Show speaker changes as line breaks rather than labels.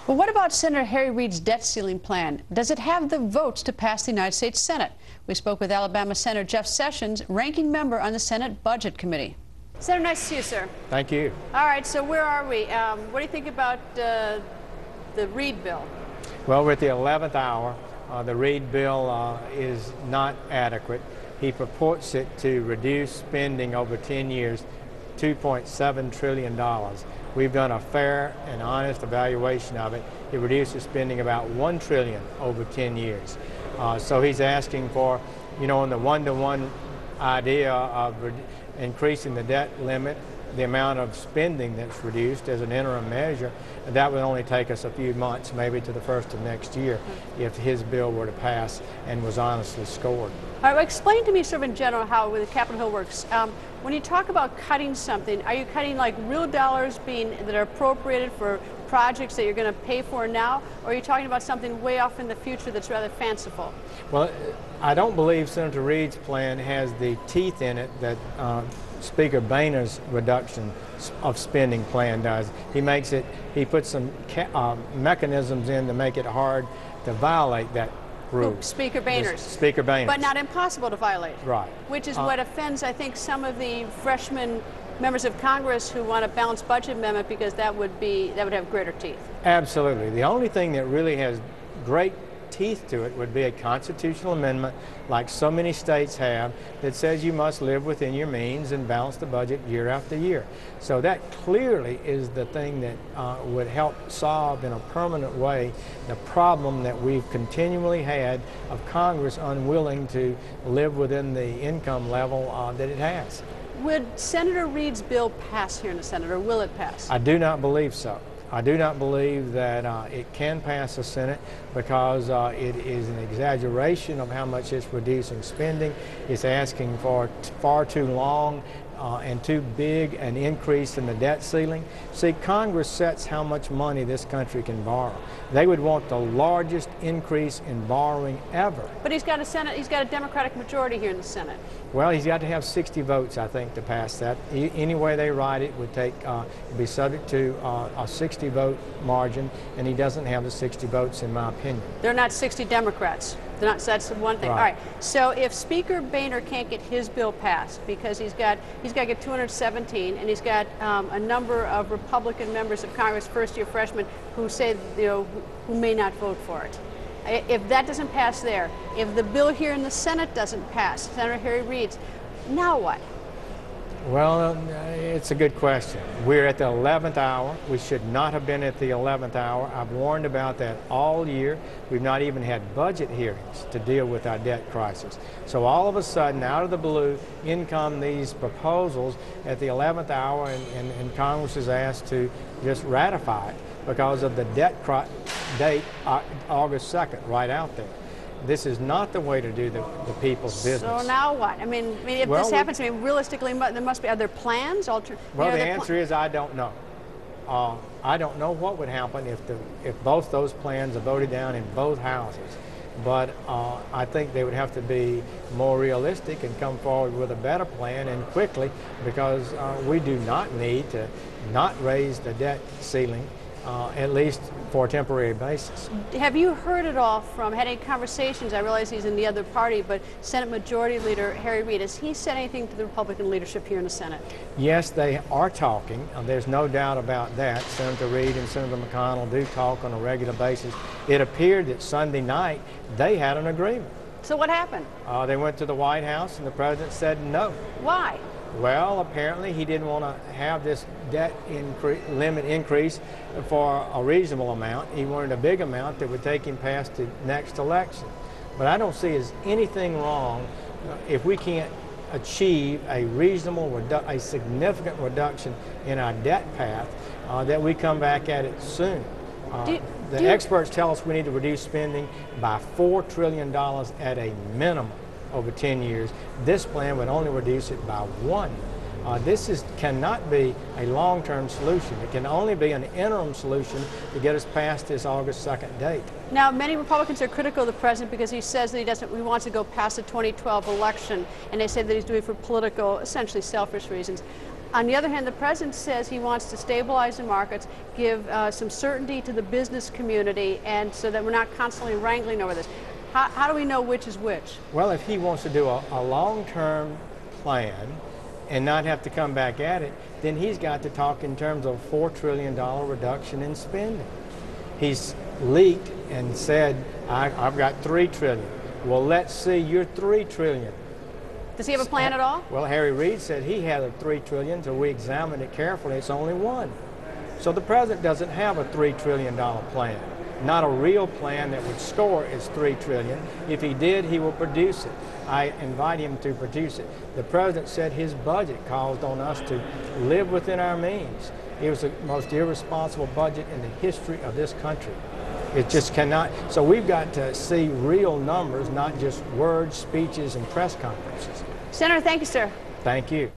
Well, what about Senator Harry Reid's debt ceiling plan? Does it have the votes to pass the United States Senate? We spoke with Alabama Senator Jeff Sessions, ranking member on the Senate Budget Committee. Senator, nice to see you, sir.
Thank you.
All right, so where are we? What do you think about the Reid bill?
Well, we're at the 11th hour. The Reid bill is not adequate. He purports it to reduce spending over 10 years, $2.7 trillion. We've done a fair and honest evaluation of it. It reduces spending about $1 trillion over 10 years. So he's asking for, in the one-to-one idea of increasing the debt limit, the amount of spending that's reduced as an interim measure. That would only take us a few months, maybe to the first of next year, if his bill were to pass and was honestly scored.
All right, well, explain to me sort of in general how the Capitol Hill works. When you talk about cutting something, are you cutting like real dollars that are appropriated for projects that you're going to pay for now, or are you talking about something way off in the future that's rather fanciful?
Well, I don't believe Senator Reid's plan has the teeth in it that Speaker Boehner's reduction of spending plan does. He puts some mechanisms in to make it hard to violate that rule.
Speaker Boehner's.
Speaker Boehner's.
But not impossible to violate.
Right.
Which is what offends, I think, some of the freshman members of Congress who want a balanced budget amendment, because that would have greater teeth.
Absolutely. The only thing that really has great teeth to it would be a constitutional amendment like so many states have that says you must live within your means and balance the budget year after year. So that clearly is the thing that would help solve in a permanent way the problem that we've continually had of Congress unwilling to live within the income level that it has.
Would Senator Reid's bill pass here in the Senate, or will it pass?
I do not believe so. I do not believe that it can pass the Senate because it is an exaggeration of how much it's reducing spending. It's asking for far too long and too big an increase in the debt ceiling. See, Congress sets how much money this country can borrow. They would want the largest increase in borrowing ever.
But he's got a Democratic majority here in the Senate.
Well, he's got to have 60 votes, I think, to pass that. Any way they write it would be subject to a 60-vote margin, and he doesn't have the 60 votes, in my opinion.
They're not 60 Democrats. They're not, so that's one thing.
Right.
All right. So if Speaker Boehner can't get his bill passed because he's got to get 217, and he's got a number of Republican members of Congress, first-year freshmen, who say who may not vote for it. If that doesn't pass there, if the bill here in the Senate doesn't pass, Senator Harry Reid's, now what?
Well, it's a good question. We're at the 11th hour. We should not have been at the 11th hour. I've warned about that all year. We've not even had budget hearings to deal with our debt crisis. So all of a sudden, out of the blue, in come these proposals at the 11th hour, and Congress is asked to just ratify it because of the debt date, August 2nd, right out there. This is not the way to do the people's business.
So now what? I mean if this happens, realistically, there must be other plans?
Well, the answer is I don't know. I don't know what would happen if both those plans are voted down in both houses. But I think they would have to be more realistic and come forward with a better plan, and quickly, because we do not need to not raise the debt ceiling, at least for a temporary basis.
Have you heard at all had any conversations? I realize he's in the other party, but Senate Majority Leader Harry Reid, has he said anything to the Republican leadership here in the Senate?
Yes, they are talking. There's no doubt about that. Senator Reid and Senator McConnell do talk on a regular basis. It appeared that Sunday night they had an agreement.
So what happened?
They went to the White House and the president said no.
Why?
Well, apparently he didn't want to have this debt limit increase for a reasonable amount. He wanted a big amount that would take him past the next election. But I don't see as anything wrong if we can't achieve a a significant reduction in our debt path, that we come back at it soon. The experts tell us we need to reduce spending by $4 trillion at a minimum over 10 years. This plan would only reduce it by $1. This cannot be a long-term solution. It can only be an interim solution to get us past this August 2nd date.
Now, many Republicans are critical of the president because he says that he wants to go past the 2012 election, and they say that he's doing it for political, essentially selfish reasons. On the other hand, the president says he wants to stabilize the markets, give some certainty to the business community, and so that we're not constantly wrangling over this. How do we know which is which?
Well, if he wants to do a long-term plan and not have to come back at it, then he's got to talk in terms of $4 trillion reduction in spending. He's leaked and said, I've got $3 trillion. Well, let's see your $3 trillion.
Does he have a plan at all?
Well, Reid said he had a $3 trillion, so we examined it carefully. It's only one. So the president doesn't have a $3 trillion plan. Not a real plan that would score is $3 trillion. If he did, he will produce it. I invite him to produce it. The president said his budget calls on us to live within our means. It was the most irresponsible budget in the history of this country. It just cannot. So we've got to see real numbers, not just words, speeches, and press conferences.
Senator, thank you, sir.
Thank you.